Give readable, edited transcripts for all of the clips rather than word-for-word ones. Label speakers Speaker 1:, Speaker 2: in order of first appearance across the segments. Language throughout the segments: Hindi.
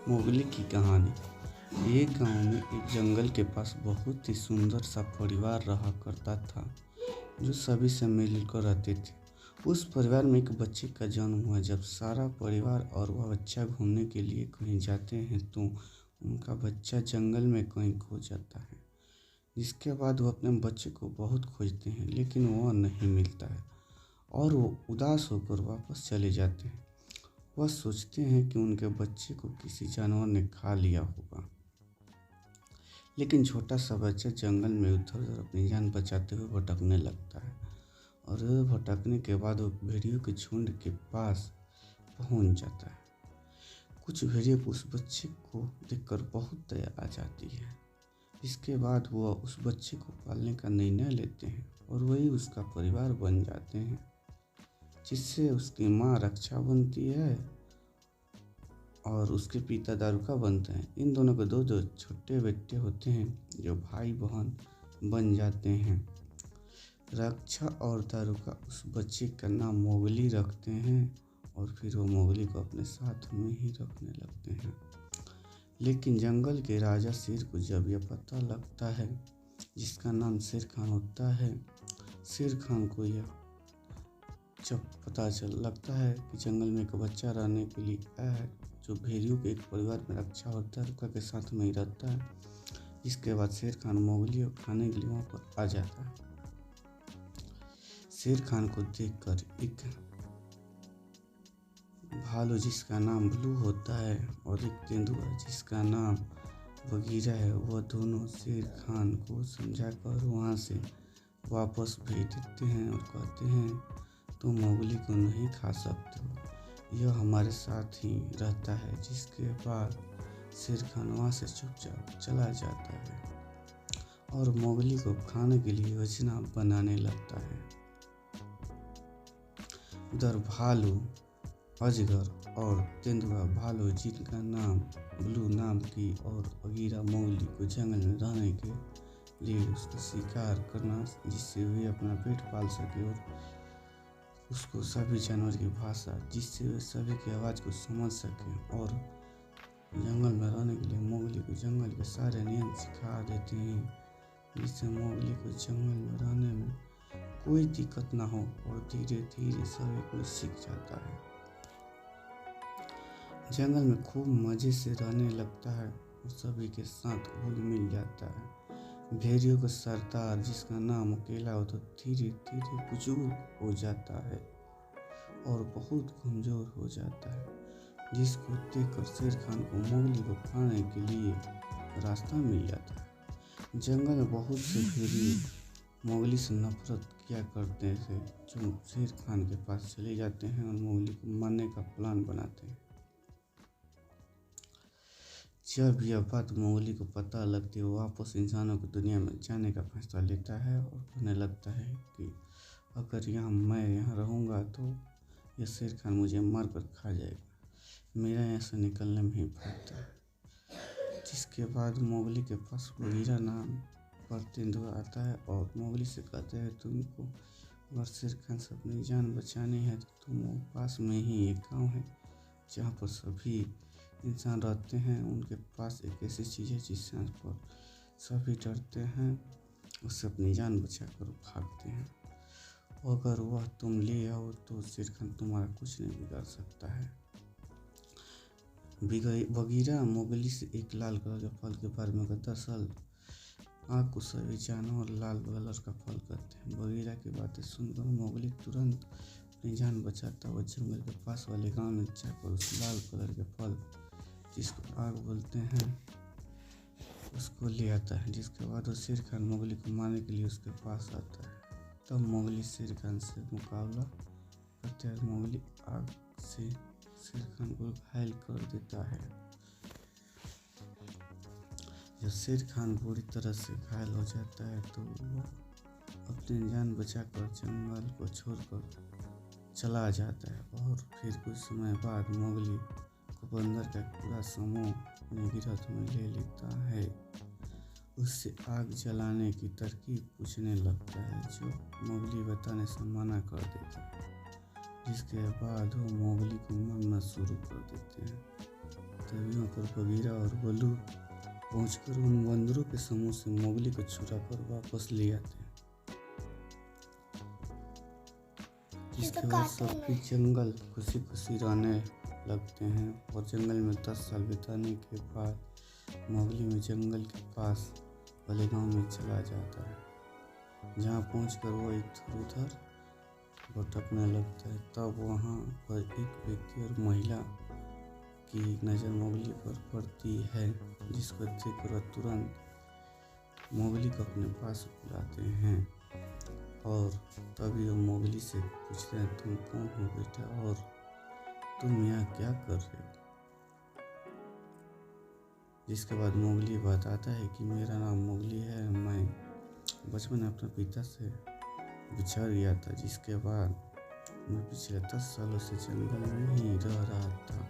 Speaker 1: मोगली की कहानी। एक गांव में एक जंगल के पास बहुत ही सुंदर सा परिवार रहा करता था जो सभी से मिलजुल कर रहते थे। उस परिवार में एक बच्चे का जन्म हुआ। जब सारा परिवार और वह बच्चा घूमने के लिए कहीं जाते हैं तो उनका बच्चा जंगल में कहीं खो जाता है। जिसके बाद वो अपने बच्चे को बहुत खोजते हैं लेकिन वह नहीं मिलता है और वो उदास होकर वापस चले जाते हैं। वह सोचते हैं कि उनके बच्चे को किसी जानवर ने खा लिया होगा। लेकिन छोटा सा बच्चा जंगल में उधर उधर अपनी जान बचाते हुए भटकने लगता है और भटकने के बाद वो भेड़ियों के झुंड के पास पहुंच जाता है। कुछ भेड़ियों को उस बच्चे को देखकर बहुत दया आ जाती है। इसके बाद वह उस बच्चे को पालने का निर्णय लेते हैं और वही उसका परिवार बन जाते हैं, जिससे उसकी माँ रक्षा बनती है और उसके पिता दारुका बनते हैं। इन दोनों के दो दो छोटे बेटे होते हैं जो भाई बहन बन जाते हैं। रक्षा और दारुका उस बच्चे का नाम मोगली रखते हैं और फिर वो मोगली को अपने साथ में ही रखने लगते हैं। लेकिन जंगल के राजा शेर को जब यह पता लगता है, जिसका नाम शेर खान होता है, शेर खान को यह जब पता चल लगता है कि जंगल में एक बच्चा रहने के लिए आया है जो भेड़ियों के एक परिवार में रक्षा और दारुका के साथ में ही रहता है। इसके बाद शेर खान मोगली को खाने के लिए वहाँ पर आ जाता है। शेर खान को देखकर एक भालू जिसका नाम ब्लू होता है और एक तेंदुआ जिसका नाम बगीरा है, वह दोनों शेर खान को समझाकर वहाँ से वापस भेज देते हैं और कहते हैं तुम मोगली को नहीं खा सकते हो, यह हमारे साथ ही रहता है। जिसके बाद शेर खान वहाँ से चुपचाप चला जाता है और मोगली को खाने के लिए योजना बनाने लगता है। उधर भालू, अजगर और तेंदुआ, भालू जिनका नाम ब्लू नाम की और बगीरा मोगली को जंगल में रहने के लिए उसका शिकार करना, जिससे वे अपना पेट पाल सके और उसको सभी जानवर की भाषा, जिससे वे सभी की आवाज़ को समझ सकें, और जंगल में रहने के लिए मोगली को जंगल के सारे नियम सिखा देते हैं, जिससे मोगली को जंगल में रहने में कोई दिक्कत ना हो और धीरे धीरे सभी कुछ सीख जाता है। जंगल में खूब मज़े से रहने लगता है और सभी के साथ घुल मिल जाता है। भेड़ियों का सरदार जिसका नाम अकेला हो तो धीरे धीरे बुजुर्ग हो जाता है और बहुत कमज़ोर हो जाता है, जिसको देखकर शेर खान को मोगली को खाने के लिए रास्ता मिल जाता है। जंगल में बहुत से भेड़िए मोगली से नफरत किया करते थे, जो शेर खान के पास चले जाते हैं और मोगली को मारने का प्लान बनाते हैं। जब यह बात मोगली को पता लगती है, वो वापस इंसानों की दुनिया में जाने का फैसला लेता है और कहने लगता है कि अगर मैं यहाँ रहूँगा तो यह शेर खान मुझे मार कर खा जाएगा, मेरा यहाँ से निकलने में ही फायदा है। जिसके बाद मोगली के पास बगीरा नाम पर तेंदुआ आता है और मोगली से कहता है तुमको अगर शेर खान से अपनी जान बचानी है तो तुम पास में ही एक गाँव है जहाँ पर सभी इंसान रहते हैं। उनके पास एक ऐसी चीज़ है जिससे पर सभी डरते हैं, उससे अपनी जान बचा कर भागते हैं। अगर वह तुम ले आओ तो शेर खान तुम्हारा कुछ नहीं बिगाड़ सकता है। बगीरा मोगली से एक लाल कलर के फल के बारे में कहता, दरअसल आग को सभी जानवर लाल कलर का फल कहते हैं। बगीरा की बातें सुनकर मोगली तुरंत अपनी जान बचाता हुआ जंगल के पास वाले गांव में जाकर उस लाल कलर के फल जिसको आग बोलते हैं उसको ले आता है। जिसके बाद वो शेर खान मोगली को मारने के लिए उसके पास आता है। तब मोगली शेर खान से मुकाबला करते हैं। मोगली आग से शेर खान को घायल कर देता है। जब शेर खान बुरी तरह से घायल हो जाता है तो वो अपनी जान बचाकर जंगल को छोड़कर चला जाता है और फिर कुछ समय बाद मोगली को बंदर का पूरा समूह अपनी गिरफ्त में ले लेता है। उससे आग जलाने की तरकीब पूछने लगता है, जो मोगली बताने से मना कर देता है। जिसके बाद वो मोगली को मारना शुरू कर देते हैं। तभी वहाँ पर बगीरा और बलू पहुंचकर उन बंदरों के समूह से मोगली को चुरा कर वापस ले आते हैं। जिसके बाद सब फिर जंगल खुशी खुशी रहने लगते हैं और जंगल में 10 साल बिताने के बाद मोगली में जंगल के पास वाले गांव में चला जाता है, जहां पहुंचकर वो इधर उधर भटकने लगता है। तब वहां पर एक व्यक्ति और महिला की नज़र मोगली पर पड़ती है, जिसको देखकर वह तुरंत मोगली को अपने पास बुलाते हैं और तभी वो मोगली से पूछते हैं, तुम कौन हो बेटा और तुम यहाँ क्या कर रहे हो? जिसके बाद मोगली बताता है कि मेरा नाम मोगली है, मैं बचपन में अपने पिता से बिछड़ गया था, जिसके बाद मैं पिछले 10 सालों से जंगल में ही रह रहा था।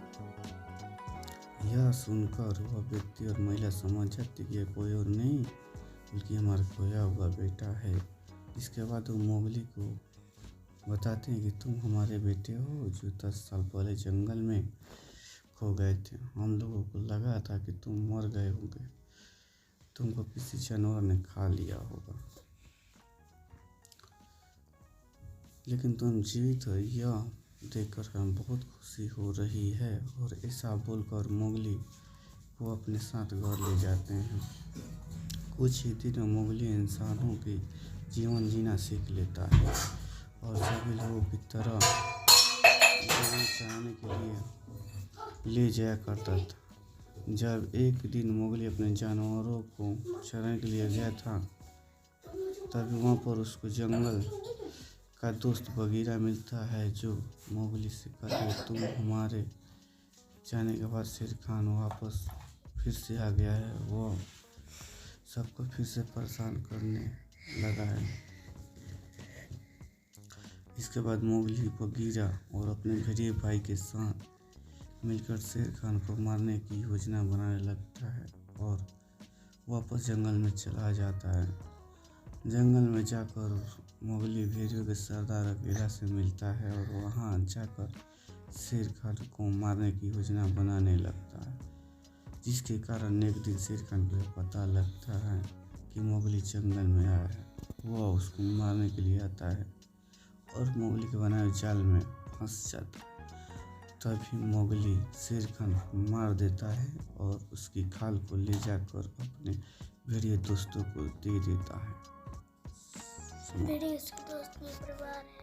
Speaker 1: यह सुनकर वह व्यक्ति और महिला समझ जाती कि यह कोई और नहीं बल्कि हमारा खोया हुआ बेटा है। इसके बाद वो मोगली को बताते हैं कि तुम हमारे बेटे हो जो 10 साल पहले जंगल में खो गए थे। हम लोगों को लगा था कि तुम मर गए होंगे, तुमको किसी जानवर ने खा लिया होगा, लेकिन तुम जीवित हो, यह देखकर हमें बहुत खुशी हो रही है। और ऐसा बोलकर मोगली को अपने साथ घर ले जाते हैं। कुछ ही दिन में मोगली इंसानों के जीवन जीना सीख लेता है और सभी लोगों की तरह जंगल चराने के लिए ले जाया करता था। जब एक दिन मोगली अपने जानवरों को चराने के लिए गया था, तभी वहाँ पर उसको जंगल का दोस्त बगीरा मिलता है, जो मोगली से कहता है, तुम हमारे जाने के बाद शेर खान वापस फिर से आ गया है, वो सबको फिर से परेशान करने लगा है। इसके बाद मोगली बगीरा और अपने भेड़िए भाई के साथ मिलकर शेर खान को मारने की योजना बनाने लगता है और वापस जंगल में चला जाता है। जंगल में जाकर मोगली भेड़ियों के सरदार अकेला से मिलता है और वहां जाकर शेर खान को मारने की योजना बनाने लगता है, जिसके कारण एक दिन शेर खान को पता लगता है कि मोगली जंगल में आया है। वह उसको मारने के लिए आता है और मोगली के बनाए जाल में फंस जाता है। तभी मोगली शेर खान को मार देता है और उसकी खाल को ले जाकर अपने भेड़िए दोस्तों को दे देता है।
Speaker 2: भेड़िए उसके दोस्त में परिवार है।